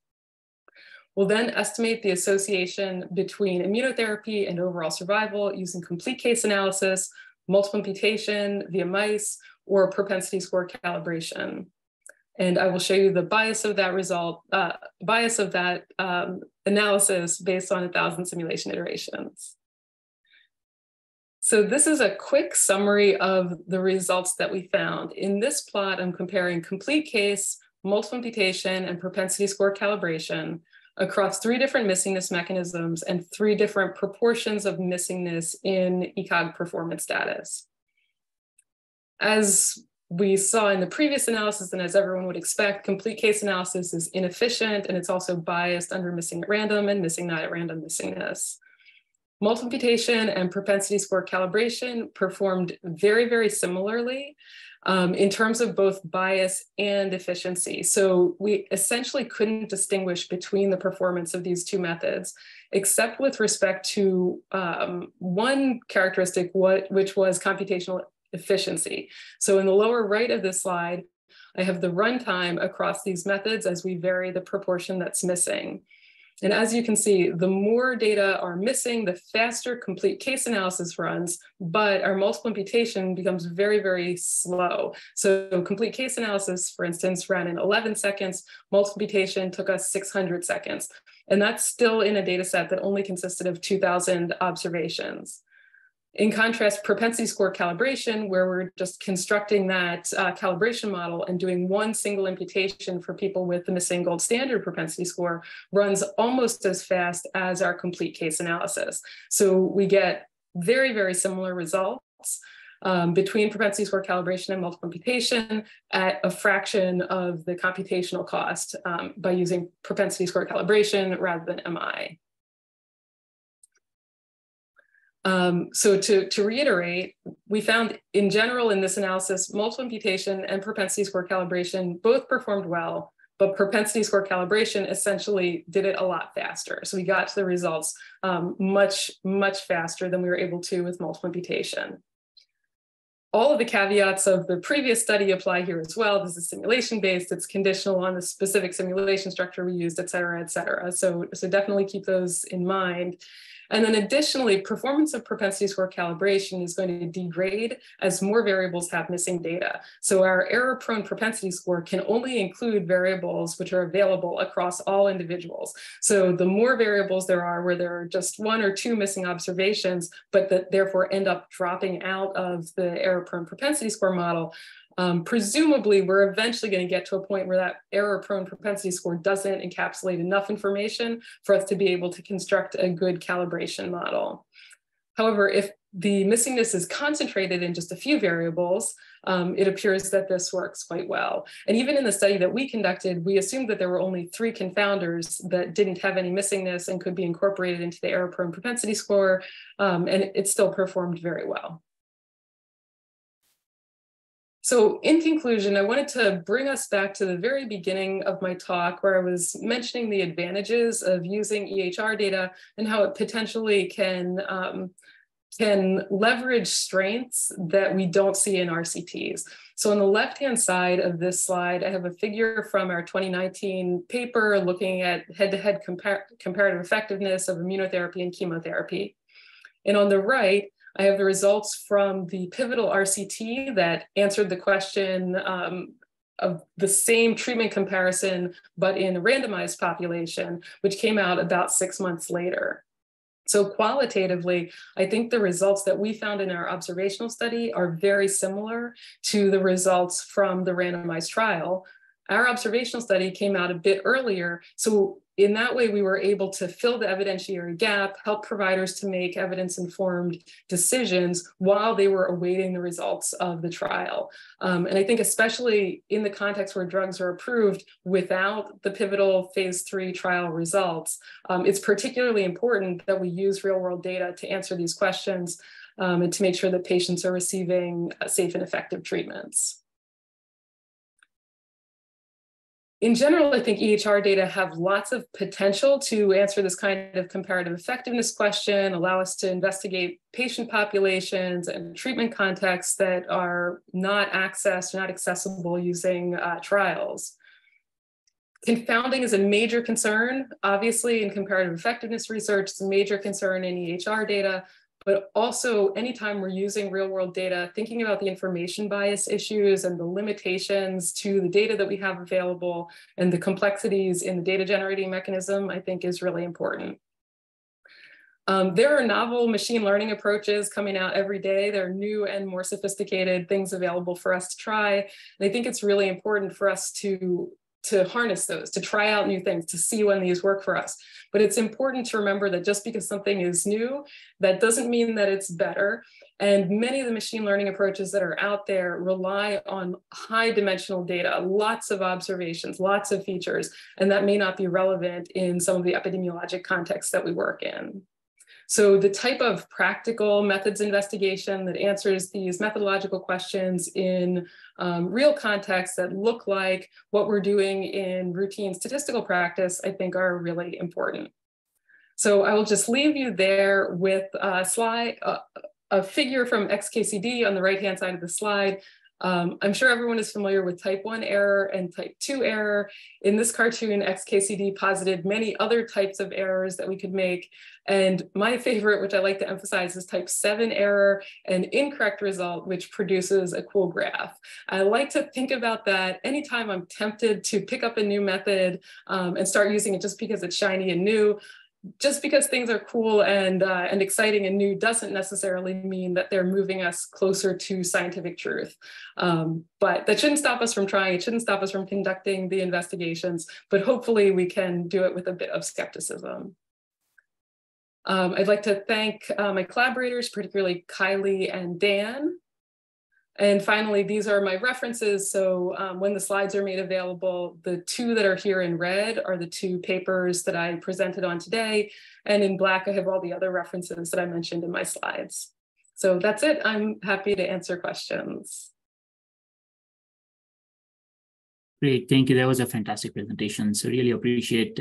We'll then estimate the association between immunotherapy and overall survival using complete case analysis, multiple imputation via mice, or propensity score calibration. And I will show you the bias of that result, analysis based on 1,000 simulation iterations. So this is a quick summary of the results that we found. In this plot, I'm comparing complete case, multiple imputation, and propensity score calibration across 3 different missingness mechanisms and 3 different proportions of missingness in ECOG performance status. As we saw in the previous analysis, and as everyone would expect, complete case analysis is inefficient, and it's also biased under missing at random and missing not at random missingness. Multiple imputation and propensity score calibration performed very, very similarly in terms of both bias and efficiency. So we essentially couldn't distinguish between the performance of these 2 methods, except with respect to one characteristic, which was computational efficiency. So in the lower right of this slide, I have the runtime across these methods as we vary the proportion that's missing. And as you can see, the more data are missing, the faster complete case analysis runs, but our multiple imputation becomes very, very slow. So complete case analysis, for instance, ran in 11 seconds, multiple imputation took us 600 seconds. And that's still in a data set that only consisted of 2,000 observations. In contrast, propensity score calibration, where we're just constructing that calibration model and doing one single imputation for people with the missing gold standard propensity score, runs almost as fast as our complete case analysis. So we get very, very similar results between propensity score calibration and multiple imputation at a fraction of the computational cost by using propensity score calibration rather than MI. So to reiterate, we found in general in this analysis, multiple imputation and propensity score calibration both performed well, but propensity score calibration essentially did it a lot faster. So we got to the results much, much faster than we were able to with multiple imputation. All of the caveats of the previous study apply here as well. This is simulation-based, it's conditional on the specific simulation structure we used, et cetera, et cetera. So definitely keep those in mind. And then additionally, performance of propensity score calibration is going to degrade as more variables have missing data. So our error-prone propensity score can only include variables which are available across all individuals. So the more variables there are where there are just 1 or 2 missing observations, but that therefore end up dropping out of the error-prone propensity score model, presumably, we're eventually going to get to a point where that error-prone propensity score doesn't encapsulate enough information for us to be able to construct a good calibration model. However, if the missingness is concentrated in just a few variables, it appears that this works quite well. And even in the study that we conducted, we assumed that there were only 3 confounders that didn't have any missingness and could be incorporated into the error-prone propensity score, and it still performed very well. So in conclusion, I wanted to bring us back to the very beginning of my talk where I was mentioning the advantages of using EHR data and how it potentially can leverage strengths that we don't see in RCTs. So on the left-hand side of this slide, I have a figure from our 2019 paper looking at head-to-head comparative effectiveness of immunotherapy and chemotherapy. And on the right, I have the results from the pivotal RCT that answered the question of the same treatment comparison, but in a randomized population, which came out about 6 months later. So qualitatively, I think the results that we found in our observational study are very similar to the results from the randomized trial. Our observational study came out a bit earlier, so in that way, we were able to fill the evidentiary gap, help providers to make evidence-informed decisions while they were awaiting the results of the trial. And I think especially in the context where drugs are approved without the pivotal phase 3 trial results, it's particularly important that we use real-world data to answer these questions. and to make sure that patients are receiving safe and effective treatments. In general, I think EHR data have lots of potential to answer this kind of comparative effectiveness question, allow us to investigate patient populations and treatment contexts that are not accessed, not accessible using trials. Confounding is a major concern, obviously, in comparative effectiveness research. It's a major concern in EHR data, but also anytime we're using real-world data, thinking about the information bias issues and the limitations to the data that we have available and the complexities in the data generating mechanism, I think is really important. There are novel machine learning approaches coming out every day. There are new and more sophisticated things available for us to try. And I think it's really important for us to harness those, to try out new things, to see when these work for us. But it's important to remember that just because something is new, that doesn't mean that it's better. And many of the machine learning approaches that are out there rely on high dimensional data, lots of observations, lots of features, and that may not be relevant in some of the epidemiologic contexts that we work in. So the type of practical methods investigation that answers these methodological questions in real contexts that look like what we're doing in routine statistical practice, I think are really important. So I will just leave you there with a slide, a figure from XKCD on the right-hand side of the slide. I'm sure everyone is familiar with type 1 error and type 2 error. In this cartoon, XKCD posited many other types of errors that we could make. And my favorite, which I like to emphasize, is type 7 error, an incorrect result, which produces a cool graph. I like to think about that anytime I'm tempted to pick up a new method and start using it just because it's shiny and new. Just because things are cool and exciting and new doesn't necessarily mean that they're moving us closer to scientific truth. But that shouldn't stop us from trying. It shouldn't stop us from conducting the investigations, but hopefully we can do it with a bit of skepticism. I'd like to thank my collaborators, particularly Kylie and Dan. And finally, these are my references. So when the slides are made available, the two that are here in red are the two papers that I presented on today. And in black, I have all the other references that I mentioned in my slides. So that's it. I'm happy to answer questions. Great, thank you. That was a fantastic presentation. So really appreciate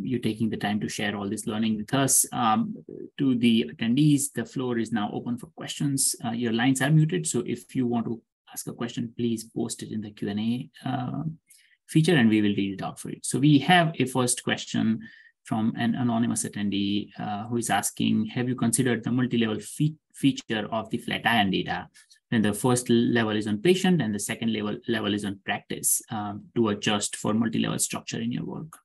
you taking the time to share all this learning with us. To the attendees, the floor is now open for questions. Your lines are muted, so if you want to ask a question, please post it in the Q&A feature and we will read it out for you. So we have a first question from an anonymous attendee who is asking, have you considered the multi-level feature of the Flatiron data? And the first level is on patient and the second level is on practice to adjust for multi-level structure in your work.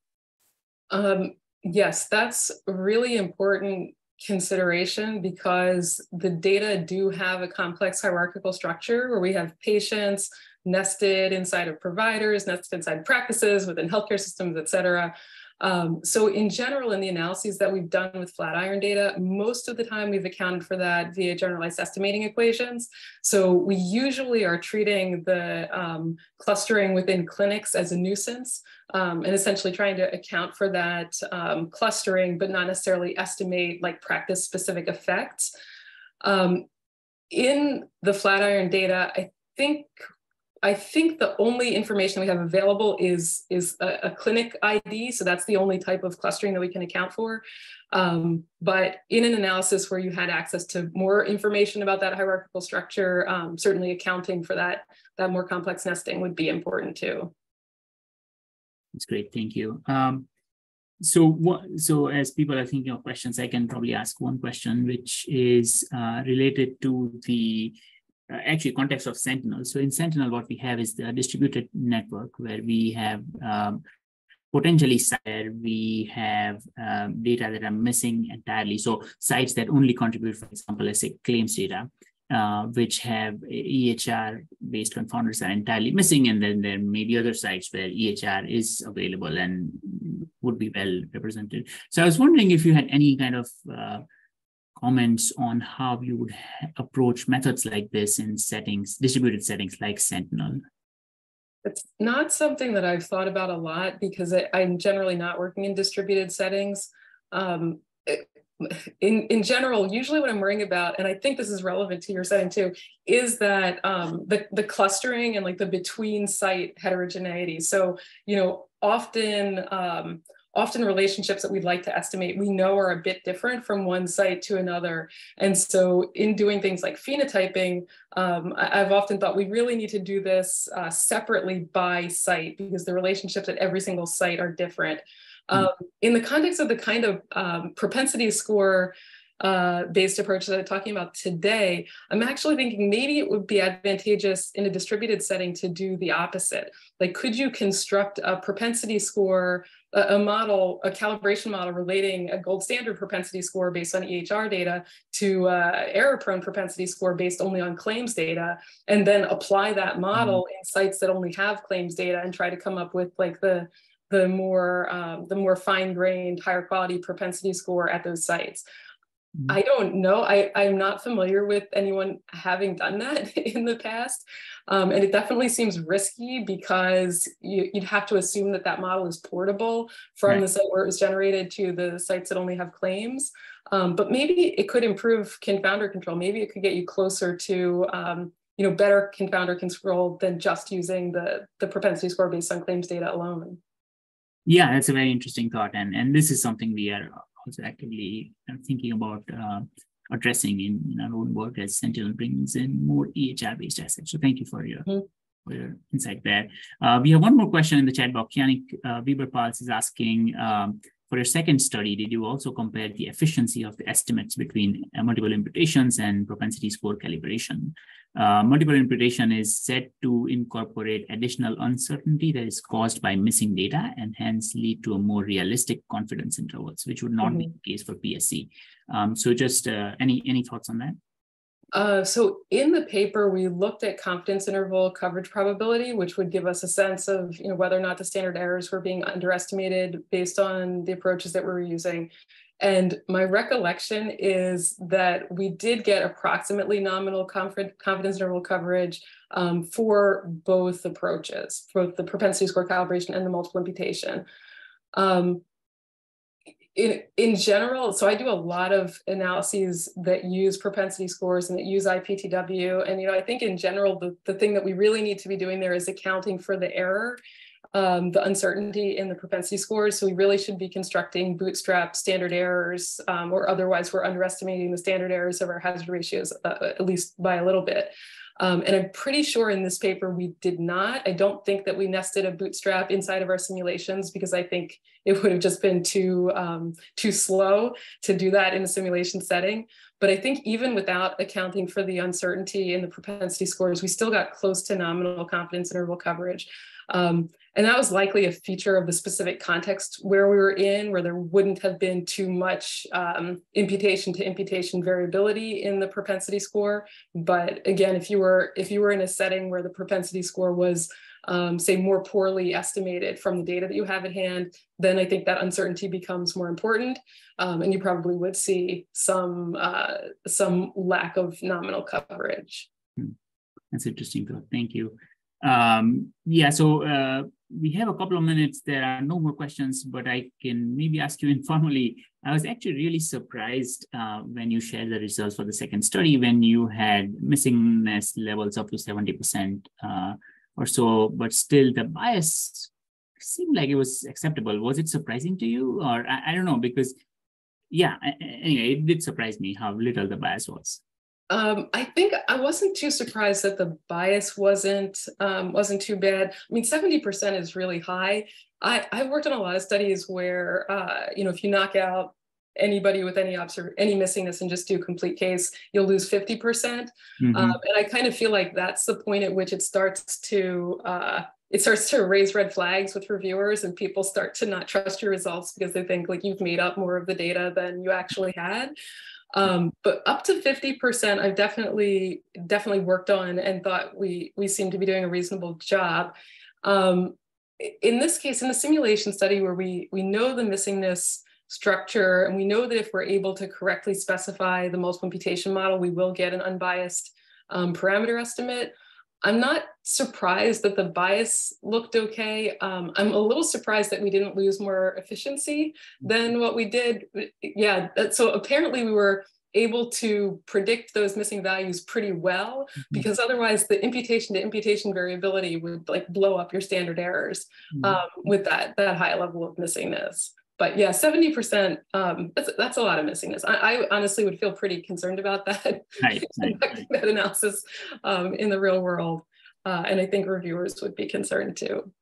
Yes, that's a really important consideration because the data do have a complex hierarchical structure where we have patients nested inside of providers, nested inside practices within healthcare systems, et cetera. So in general, in the analyses that we've done with Flatiron data, most of the time we've accounted for that via generalized estimating equations. So we usually are treating the clustering within clinics as a nuisance and essentially trying to account for that clustering, but not necessarily estimate like practice specific effects. In the Flatiron data, I think the only information we have available is a clinic ID. So that's the only type of clustering that we can account for. But in an analysis where you had access to more information about that hierarchical structure, certainly accounting for that more complex nesting would be important too. That's great, thank you. So as people are thinking of questions, I can probably ask one question, which is related to the actually context of Sentinel. So in Sentinel, what we have is the distributed network where we have potentially where we have data that are missing entirely. So sites that only contribute, for example, let's say claims data, which have EHR-based confounders are entirely missing. And then there may be other sites where EHR is available and would be well represented. So I was wondering if you had any kind of comments on how you would approach methods like this in settings, distributed settings like Sentinel. It's not something that I've thought about a lot because I'm generally not working in distributed settings. in general, usually what I'm worrying about, and I think this is relevant to your setting too, is that the clustering and like the between site heterogeneity. So, often relationships that we'd like to estimate, we know are a bit different from one site to another. And so in doing things like phenotyping, I've often thought we really need to do this separately by site, because the relationships at every single site are different. In the context of the kind of propensity score based approach that I'm talking about today, I'm actually thinking maybe it would be advantageous in a distributed setting to do the opposite. Like, could you construct a propensity score, a model, a calibration model relating a gold standard propensity score based on EHR data to error-prone propensity score based only on claims data, and then apply that model in sites that only have claims data and try to come up with like the more fine-grained, higher quality propensity score at those sites. I don't know. I'm not familiar with anyone having done that in the past. And it definitely seems risky, because you'd have to assume that that model is portable from the site where it was generated to the sites that only have claims. But maybe it could improve confounder control. Maybe it could get you closer to better confounder control than just using the propensity score based on claims data alone. Yeah, that's a very interesting thought. And this is something we are also actively thinking about addressing in our own work, as Sentinel brings in more EHR-based assets. So thank you for your insight there. We have one more question in the chat box. Yannick Weber-Pals is asking, for your second study, did you also compare the efficiency of the estimates between multiple imputations and propensity score calibration? Multiple imputation is said to incorporate additional uncertainty that is caused by missing data, and hence lead to a more realistic confidence intervals, which would not be the case for PSC. So just any thoughts on that? So in the paper, we looked at confidence interval coverage probability, which would give us a sense of whether or not the standard errors were being underestimated based on the approaches that we were using. And my recollection is that we did get approximately nominal confidence interval coverage for both approaches, both the propensity score calibration and the multiple imputation. In general, so I do a lot of analyses that use propensity scores and that use IPTW. And, I think in general, the thing that we really need to be doing there is accounting for the error, the uncertainty in the propensity scores. So we really should be constructing bootstrap standard errors, or otherwise we're underestimating the standard errors of our hazard ratios, at least by a little bit. And I'm pretty sure in this paper we did not. I don't think that we nested a bootstrap inside of our simulations, because I think it would have just been too slow to do that in a simulation setting. But I think even without accounting for the uncertainty in the propensity scores, we still got close to nominal confidence interval coverage. And that was likely a feature of the specific context where we were in, where there wouldn't have been too much imputation to imputation variability in the propensity score. But again, if you were in a setting where the propensity score was, say, more poorly estimated from the data that you have at hand, then I think that uncertainty becomes more important, and you probably would see some lack of nominal coverage. That's interesting, though. Thank you. So we have a couple of minutes. There are no more questions, but I can maybe ask you informally. I was actually really surprised when you shared the results for the second study, when you had missingness levels up to 70% or so, but still the bias seemed like it was acceptable. Was it surprising to you? Or I don't know, because anyway, it did surprise me how little the bias was. I think I wasn't too surprised that the bias wasn't too bad. I mean, 70% is really high. I've worked on a lot of studies where, if you knock out anybody with any missingness and just do complete case, you'll lose 50%. And I kind of feel like that's the point at which it starts to raise red flags with reviewers, and people start to not trust your results because they think like you've made up more of the data than you actually had. But up to 50%, I've definitely worked on and thought we seem to be doing a reasonable job. In this case, in the simulation study where we know the missingness structure, and we know that if we're able to correctly specify the multiple imputation model, we will get an unbiased parameter estimate. I'm not surprised that the bias looked okay. I'm a little surprised that we didn't lose more efficiency than what we did. Yeah, so apparently we were able to predict those missing values pretty well, because otherwise the imputation to imputation variability would like blow up your standard errors with that high level of missingness. But yeah, 70%, that's a lot of missingness. I honestly would feel pretty concerned about that, that analysis in the real world. And I think reviewers would be concerned too.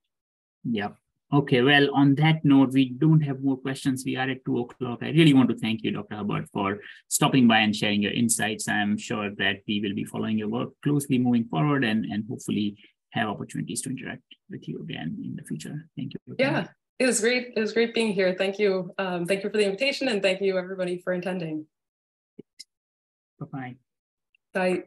Yep. Okay, well, on that note, we don't have more questions. We are at 2 o'clock. I really want to thank you, Dr. Hubbard, for stopping by and sharing your insights. I'm sure that we will be following your work closely moving forward and hopefully have opportunities to interact with you again in the future. Thank you. Yeah, it was great. It was great being here. Thank you. Thank you for the invitation, and thank you everybody for attending. Bye-bye. Bye.